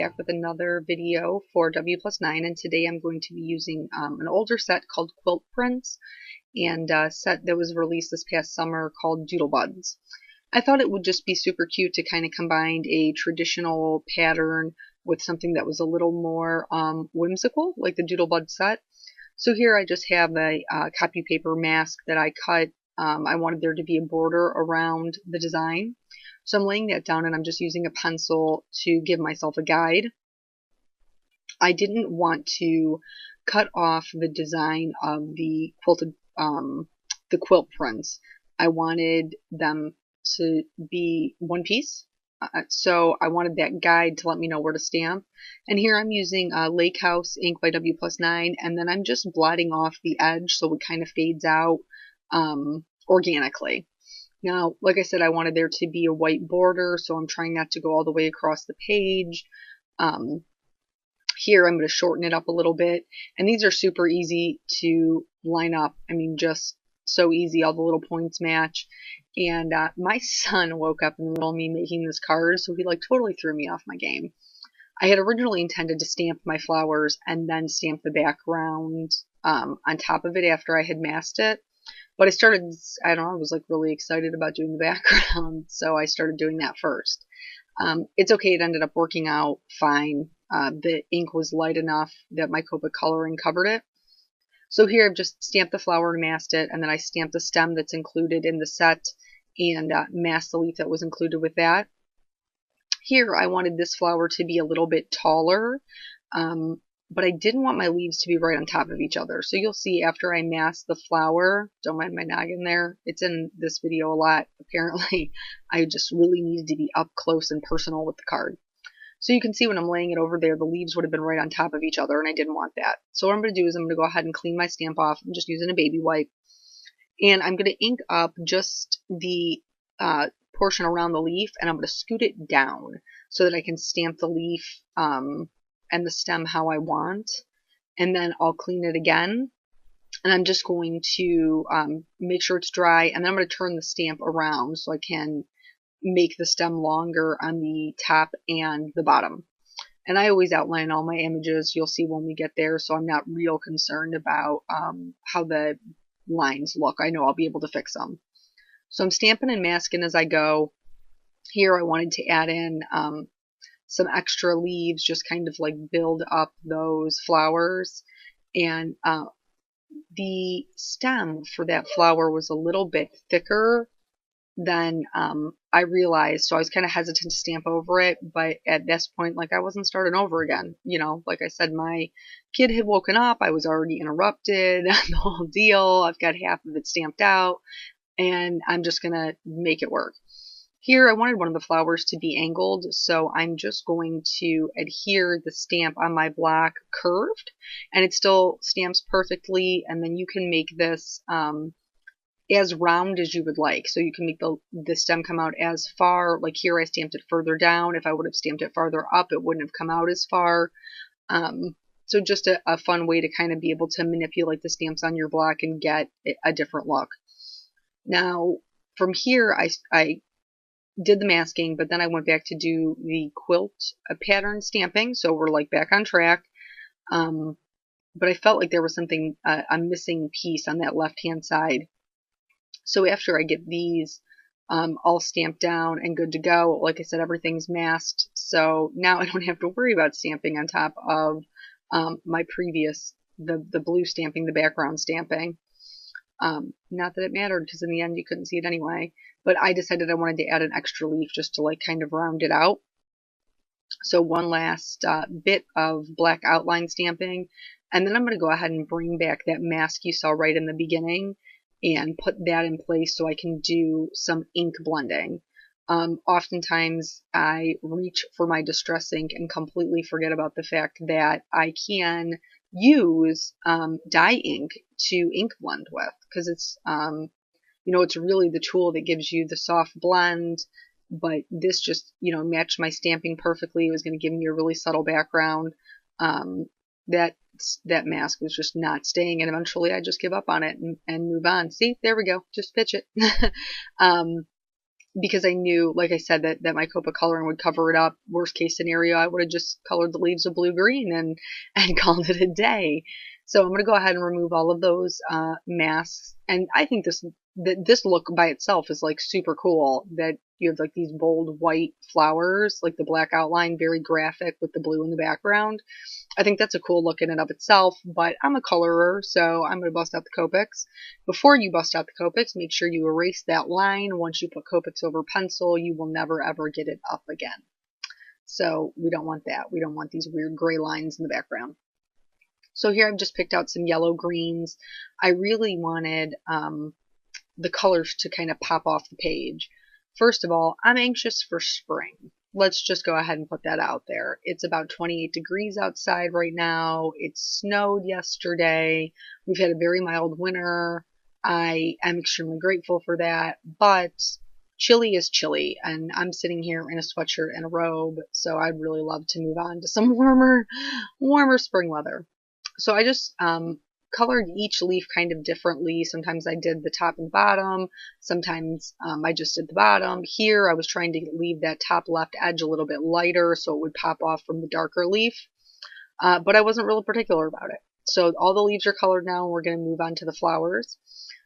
back with another video for W+9, and today I'm going to be using an older set called Quilt Prints and a set that was released this past summer called Doodlebuds. I thought it would just be super cute to kind of combine a traditional pattern with something that was a little more whimsical, like the Doodlebud set. So here I just have a copy paper mask that I cut. I wanted there to be a border around the design. So I'm laying that down and I'm just using a pencil to give myself a guide. I didn't want to cut off the design of the the quilt prints. I wanted them to be one piece. So I wanted that guide to let me know where to stamp. And here I'm using Lake House ink by W+9, and then I'm just blotting off the edge so it kind of fades out organically. Now, like I said, I wanted there to be a white border, so I'm trying not to go all the way across the page. Here I'm going to shorten it up a little bit, and these are super easy to line up. I mean, just so easy, all the little points match. And my son woke up in the middle of me making this card, so he like totally threw me off my game. I had originally intended to stamp my flowers and then stamp the background on top of it after I had masked it. But I don't know, I was like really excited about doing the background, so I started doing that first. It's okay, it ended up working out fine. The ink was light enough that my Copic coloring covered it. So here I've just stamped the flower and masked it, and then I stamped the stem that's included in the set and masked the leaf that was included with that. Here I wanted this flower to be a little bit taller, but I didn't want my leaves to be right on top of each other. So you'll see after I mask the flower, don't mind my noggin there, it's in this video a lot apparently, I just really needed to be up close and personal with the card. So you can see when I'm laying it over there, the leaves would have been right on top of each other, and I didn't want that. So what I'm going to do is I'm going to go ahead and clean my stamp off. I'm just using a baby wipe. And I'm going to ink up just the portion around the leaf, and I'm going to scoot it down so that I can stamp the leaf and the stem how I want. And then I'll clean it again. And I'm just going to make sure it's dry, and then I'm going to turn the stamp around so I can make the stem longer on the top and the bottom. And I always outline all my images, you'll see when we get there, so I'm not real concerned about how the lines look. I know I'll be able to fix them. So I'm stamping and masking as I go. Here I wanted to add in some extra leaves, just kind of like build up those flowers. And the stem for that flower was a little bit thicker than I realized, so I was kind of hesitant to stamp over it, but at this point, like, I wasn't starting over again. You know, like I said, my kid had woken up, I was already interrupted, the whole deal, I've got half of it stamped out, and I'm just gonna make it work. Here, I wanted one of the flowers to be angled, so I'm just going to adhere the stamp on my block curved, and it still stamps perfectly, and then you can make this as round as you would like. So you can make the stem come out as far, like here I stamped it further down. If I would have stamped it farther up, it wouldn't have come out as far. So just a fun way to kind of be able to manipulate the stamps on your block and get a different look. Now, from here, I did the masking, but then I went back to do the quilt pattern stamping. So we're like back on track. But I felt like there was something, a missing piece on that left-hand side. So after I get these all stamped down and good to go, like I said, everything's masked. So now I don't have to worry about stamping on top of my previous, the blue stamping, the background stamping. Not that it mattered, because in the end you couldn't see it anyway. But I decided I wanted to add an extra leaf just to like kind of round it out. So one last bit of black outline stamping. And then I'm going to go ahead and bring back that mask you saw right in the beginning and put that in place so I can do some ink blending. Oftentimes I reach for my distress ink and completely forget about the fact that I can use dye ink to ink blend with, because it's you know, it's really the tool that gives you the soft blend, but this just, you know, matched my stamping perfectly. It was going to give me a really subtle background. That mask was just not staying, and eventually I just give up on it and move on. See, there we go, just pitch it. because I knew, like I said, that my Copa coloring would cover it up. Worst case scenario, I would have just colored the leaves a blue-green and called it a day. So I'm going to go ahead and remove all of those masks. And I think this look by itself is like super cool, that you have like these bold white flowers, like the black outline, very graphic with the blue in the background. I think that's a cool look in and of itself, but I'm a colorer, so I'm going to bust out the Copics. Before you bust out the Copics, make sure you erase that line. Once you put Copics over pencil, you will never ever get it up again. So we don't want that. We don't want these weird gray lines in the background. So here I've just picked out some yellow greens. I really wanted the colors to kind of pop off the page. First of all, I'm anxious for spring. Let's just go ahead and put that out there. It's about 28 degrees outside right now. It snowed yesterday. We've had a very mild winter. I am extremely grateful for that, but chilly is chilly, and I'm sitting here in a sweatshirt and a robe, so I'd really love to move on to some warmer spring weather. So I just colored each leaf kind of differently. Sometimes I did the top and bottom. Sometimes I just did the bottom. Here I was trying to leave that top left edge a little bit lighter so it would pop off from the darker leaf. But I wasn't really particular about it. So all the leaves are colored now, and we're going to move on to the flowers.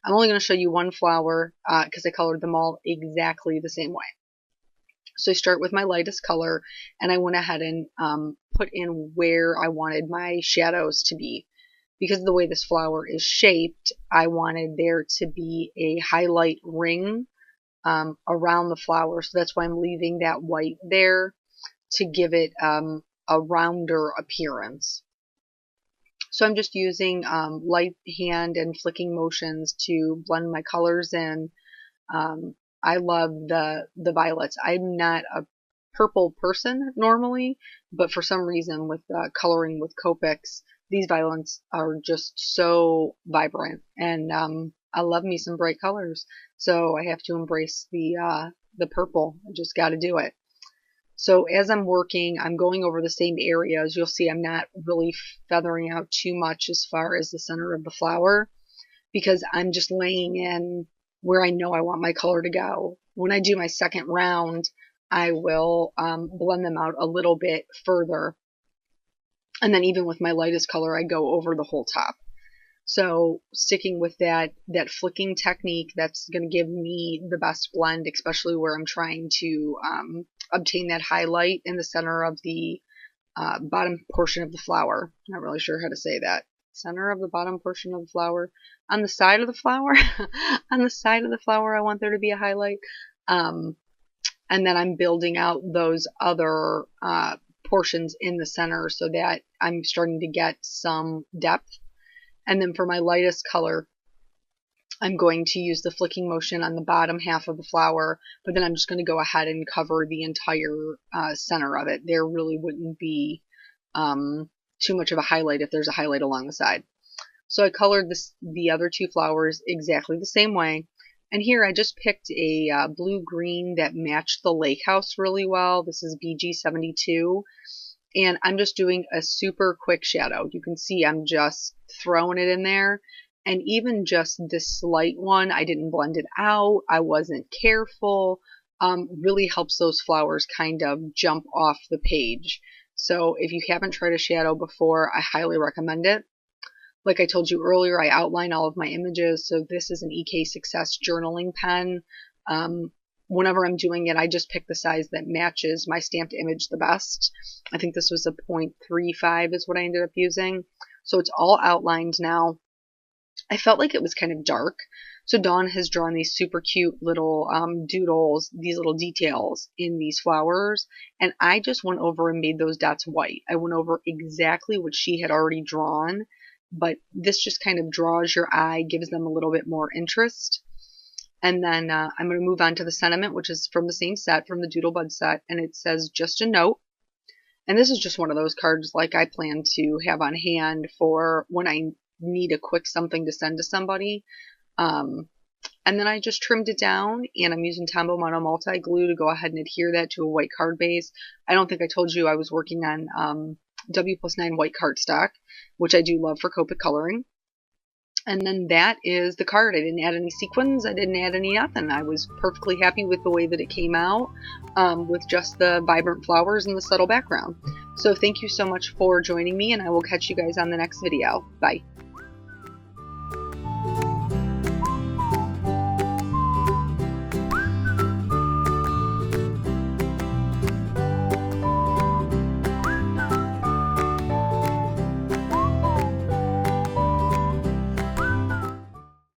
I'm only going to show you one flower because I colored them all exactly the same way. So I start with my lightest color, and I went ahead and put in where I wanted my shadows to be. Because of the way this flower is shaped, I wanted there to be a highlight ring around the flower. So that's why I'm leaving that white there to give it a rounder appearance. So I'm just using light hand and flicking motions to blend my colors in. I love the violets. I'm not a purple person normally, but for some reason with coloring with Copics, these violets are just so vibrant, and I love me some bright colors. So I have to embrace the purple. I just got to do it. So as I'm working, I'm going over the same areas. You'll see I'm not really feathering out too much as far as the center of the flower, because I'm just laying in where I know I want my color to go. When I do my second round, I will blend them out a little bit further. And then even with my lightest color, I go over the whole top. So sticking with that flicking technique, that's going to give me the best blend, especially where I'm trying to obtain that highlight in the center of the bottom portion of the flower. Not really sure how to say that. Center of the bottom portion of the flower. On the side of the flower, on the side of the flower, I want there to be a highlight. And then I'm building out those other portions in the center so that I'm starting to get some depth. And then for my lightest color, I'm going to use the flicking motion on the bottom half of the flower, but then I'm just going to go ahead and cover the entire center of it. There really wouldn't be too much of a highlight if there's a highlight along the side. So I colored the other two flowers exactly the same way. And here I just picked a blue-green that matched the lake house really well. This is BG72. And I'm just doing a super quick shadow. You can see I'm just throwing it in there. And even just this slight one, I didn't blend it out. I wasn't careful. Really helps those flowers kind of jump off the page. So if you haven't tried a shadow before, I highly recommend it. Like I told you earlier, I outline all of my images. So this is an EK Success journaling pen. Whenever I'm doing it, I just pick the size that matches my stamped image the best. I think this was a 0.35 is what I ended up using. So it's all outlined now. I felt like it was kind of dark. So Dawn has drawn these super cute little doodles, these little details in these flowers. And I just went over and made those dots white. I went over exactly what she had already drawn. But this just kind of draws your eye, gives them a little bit more interest. And then I'm going to move on to the sentiment, which is from the same set, from the Doodlebud set. And it says, just a note. And this is just one of those cards like I plan to have on hand for when I need a quick something to send to somebody. And then I just trimmed it down, and I'm using Tombow Mono Multi Glue to go ahead and adhere that to a white card base. I don't think I told you I was working on W+9 white cardstock, which I do love for Copic coloring. And then that is the card. I didn't add any sequins. I didn't add any nothing. I was perfectly happy with the way that it came out, with just the vibrant flowers and the subtle background. So thank you so much for joining me, and I will catch you guys on the next video. Bye.